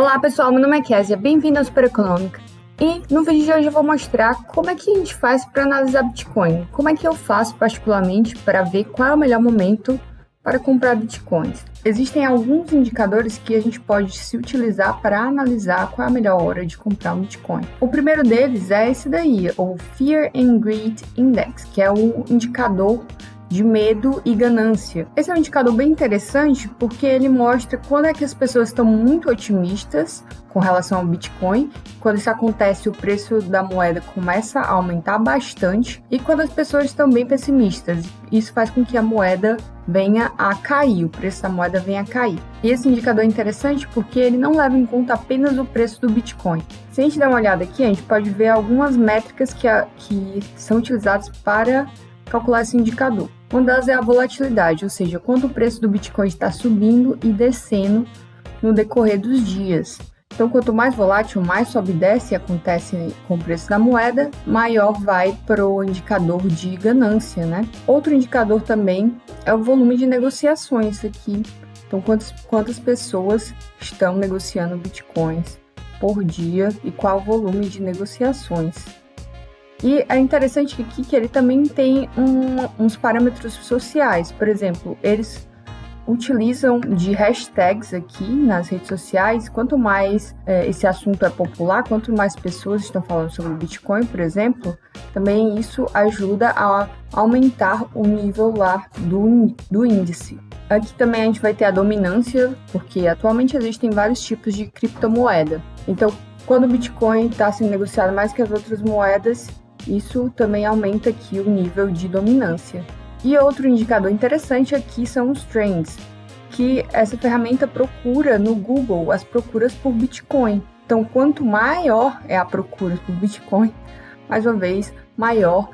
Olá pessoal, meu nome é Kézia, bem-vindo ao Super Econômica. E no vídeo de hoje eu vou mostrar como é que a gente faz para analisar Bitcoin. Como é que eu faço particularmente para ver qual é o melhor momento para comprar Bitcoins. Existem alguns indicadores que a gente pode se utilizar para analisar qual é a melhor hora de comprar um Bitcoin. O primeiro deles é esse daí, o Fear and Greed Index, que é o indicador de medo e ganância. Esse é um indicador bem interessante porque ele mostra quando é que as pessoas estão muito otimistas com relação ao Bitcoin. Quando isso acontece, o preço da moeda começa a aumentar bastante, e quando as pessoas estão bem pessimistas, isso faz com que a moeda venha a cair, o preço da moeda venha a cair. E esse indicador é interessante porque ele não leva em conta apenas o preço do Bitcoin. Se a gente der uma olhada aqui, a gente pode ver algumas métricas que são utilizadas para calcular esse indicador. Uma delas é a volatilidade, ou seja, quanto o preço do Bitcoin está subindo e descendo no decorrer dos dias. Então, quanto mais volátil, mais sobe e desce acontece com o preço da moeda, maior vai para o indicador de ganância, né? Outro indicador também é o volume de negociações aqui. Então, quantas pessoas estão negociando Bitcoins por dia e qual o volume de negociações. E é interessante aqui que ele também tem uns parâmetros sociais. Por exemplo, eles utilizam de hashtags aqui nas redes sociais. Quanto mais esse assunto é popular, quanto mais pessoas estão falando sobre o Bitcoin, por exemplo, também isso ajuda a aumentar o nível lá do índice. Aqui também a gente vai ter a dominância, porque atualmente existem vários tipos de criptomoeda. Então, quando o Bitcoin está sendo negociado mais que as outras moedas, isso também aumenta aqui o nível de dominância. E outro indicador interessante aqui são os trends, que essa ferramenta procura no Google as procuras por Bitcoin. Então, quanto maior é a procura por Bitcoin, mais uma vez, maior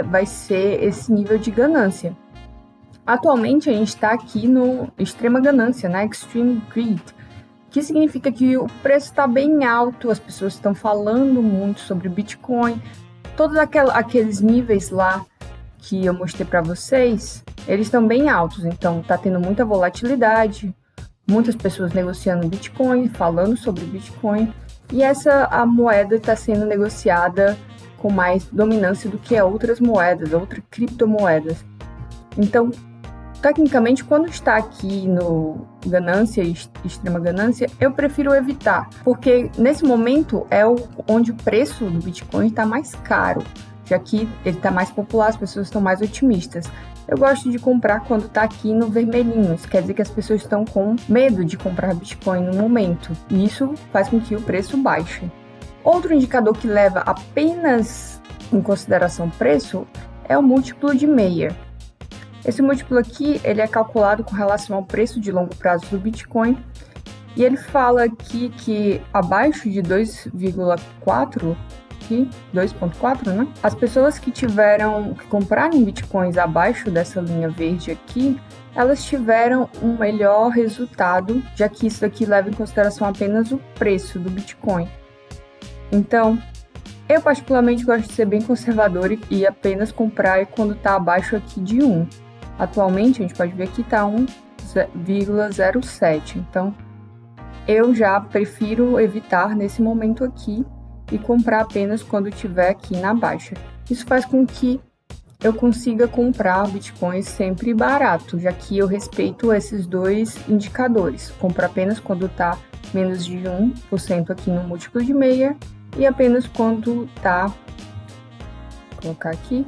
vai ser esse nível de ganância. Atualmente, a gente está aqui no extrema ganância, né? Extreme Greed, que significa que o preço está bem alto, as pessoas estão falando muito sobre Bitcoin. Todos aqueles níveis lá que eu mostrei para vocês, eles estão bem altos, então está tendo muita volatilidade, muitas pessoas negociando Bitcoin, falando sobre Bitcoin, e a moeda está sendo negociada com mais dominância do que outras moedas, outras criptomoedas. Então, tecnicamente, quando está aqui no ganância e extrema ganância, eu prefiro evitar, porque nesse momento é onde o preço do Bitcoin está mais caro, já que ele está mais popular, as pessoas estão mais otimistas. Eu gosto de comprar quando está aqui no vermelhinho, isso quer dizer que as pessoas estão com medo de comprar Bitcoin no momento, e isso faz com que o preço baixe. Outro indicador que leva apenas em consideração o preço é o múltiplo de Mayer. Esse múltiplo aqui, ele é calculado com relação ao preço de longo prazo do Bitcoin, e ele fala aqui que abaixo de 2,4, 2,4, né? As pessoas que compraram Bitcoins abaixo dessa linha verde aqui, elas tiveram um melhor resultado, já que isso aqui leva em consideração apenas o preço do Bitcoin. Então, eu particularmente gosto de ser bem conservador e apenas comprar quando está abaixo aqui de 1. Atualmente, a gente pode ver que está 1,07. Então, eu já prefiro evitar nesse momento aqui e comprar apenas quando estiver aqui na baixa. Isso faz com que eu consiga comprar Bitcoin sempre barato, já que eu respeito esses dois indicadores. Compro apenas quando está menos de 1% aqui no múltiplo de Mayer e apenas quando está, vou colocar aqui,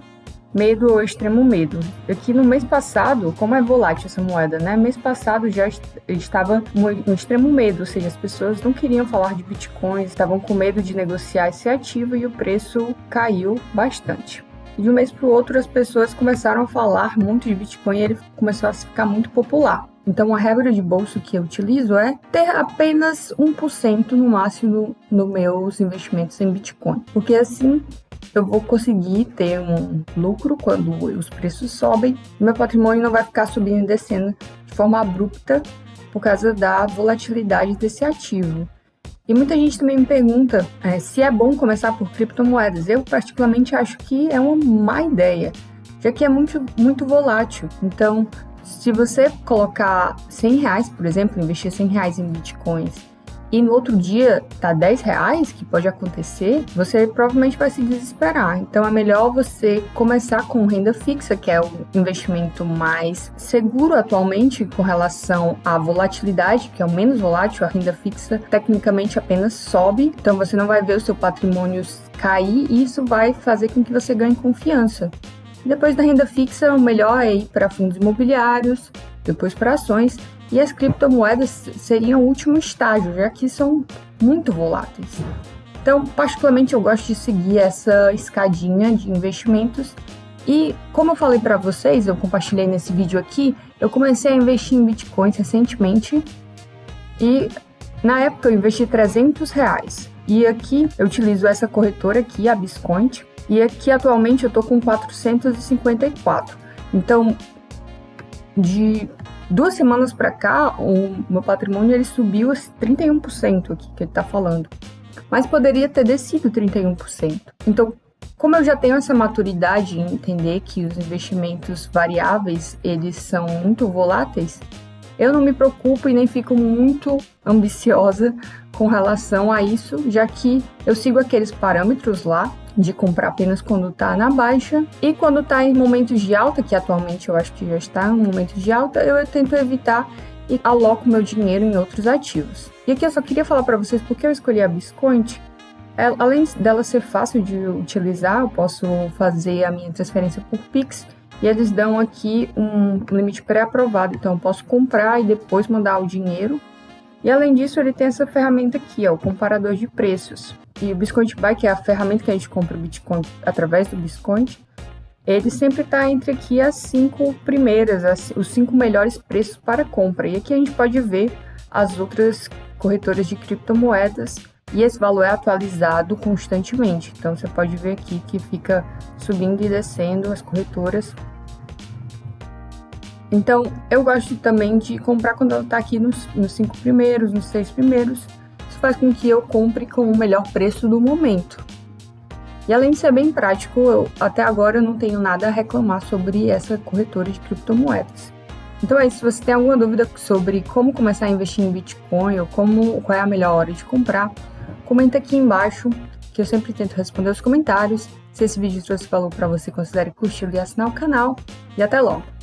medo ou extremo medo. Aqui no mês passado, como é volátil essa moeda, né? Mês passado já estava no extremo medo, ou seja, as pessoas não queriam falar de Bitcoins, estavam com medo de negociar esse ativo e o preço caiu bastante. E de um mês para o outro, as pessoas começaram a falar muito de Bitcoin e ele começou a ficar muito popular. Então, a regra de bolso que eu utilizo é ter apenas 1% no máximo nos meus investimentos em Bitcoin, porque assim eu vou conseguir ter um lucro quando os preços sobem, meu patrimônio não vai ficar subindo e descendo de forma abrupta por causa da volatilidade desse ativo. E muita gente também me pergunta se é bom começar por criptomoedas. Eu particularmente acho que é uma má ideia, já que é muito volátil. Então, se você colocar R$100, por exemplo, investir R$100 em Bitcoins e no outro dia tá R$10, que pode acontecer, você provavelmente vai se desesperar. Então é melhor você começar com renda fixa, que é o investimento mais seguro atualmente com relação à volatilidade, que é o menos volátil. A renda fixa tecnicamente apenas sobe, então você não vai ver o seu patrimônio cair e isso vai fazer com que você ganhe confiança. Depois da renda fixa, o melhor é ir para fundos imobiliários, depois para ações, e as criptomoedas seriam o último estágio, já que são muito voláteis. Então, particularmente, eu gosto de seguir essa escadinha de investimentos. E, como eu falei para vocês, eu compartilhei nesse vídeo aqui, eu comecei a investir em bitcoins recentemente. E, na época, eu investi R$300. E aqui, eu utilizo essa corretora aqui, a Biscoint. E aqui, atualmente, eu tô com 454. Então, de 2 semanas para cá, o meu patrimônio ele subiu 31% aqui, que ele tá falando. Mas poderia ter descido 31%. Então, como eu já tenho essa maturidade em entender que os investimentos variáveis, eles são muito voláteis, eu não me preocupo e nem fico muito ambiciosa com relação a isso, já que eu sigo aqueles parâmetros lá de comprar apenas quando está na baixa e quando está em momentos de alta, que atualmente eu acho que já está em um momento de alta, eu tento evitar e aloco meu dinheiro em outros ativos. E aqui eu só queria falar para vocês porque eu escolhi a Biscoint. Além dela ser fácil de utilizar, eu posso fazer a minha transferência por Pix e eles dão aqui um limite pré-aprovado, então eu posso comprar e depois mandar o dinheiro. E além disso, ele tem essa ferramenta aqui, o comparador de preços. E o Biscoint Buy, que é a ferramenta que a gente compra o Bitcoin através do Biscoint, ele sempre está entre aqui as 5 primeiras, os 5 melhores preços para compra. E aqui a gente pode ver as outras corretoras de criptomoedas e esse valor é atualizado constantemente. Então você pode ver aqui que fica subindo e descendo as corretoras. Então eu gosto também de comprar quando ela está aqui nos 5 primeiros, nos 6 primeiros. Isso faz com que eu compre com o melhor preço do momento. E além de ser bem prático, até agora eu não tenho nada a reclamar sobre essa corretora de criptomoedas. Então é isso, se você tem alguma dúvida sobre como começar a investir em Bitcoin ou qual é a melhor hora de comprar, comenta aqui embaixo, que eu sempre tento responder os comentários. Se esse vídeo trouxe valor para você, considere curtir e assinar o canal. E até logo!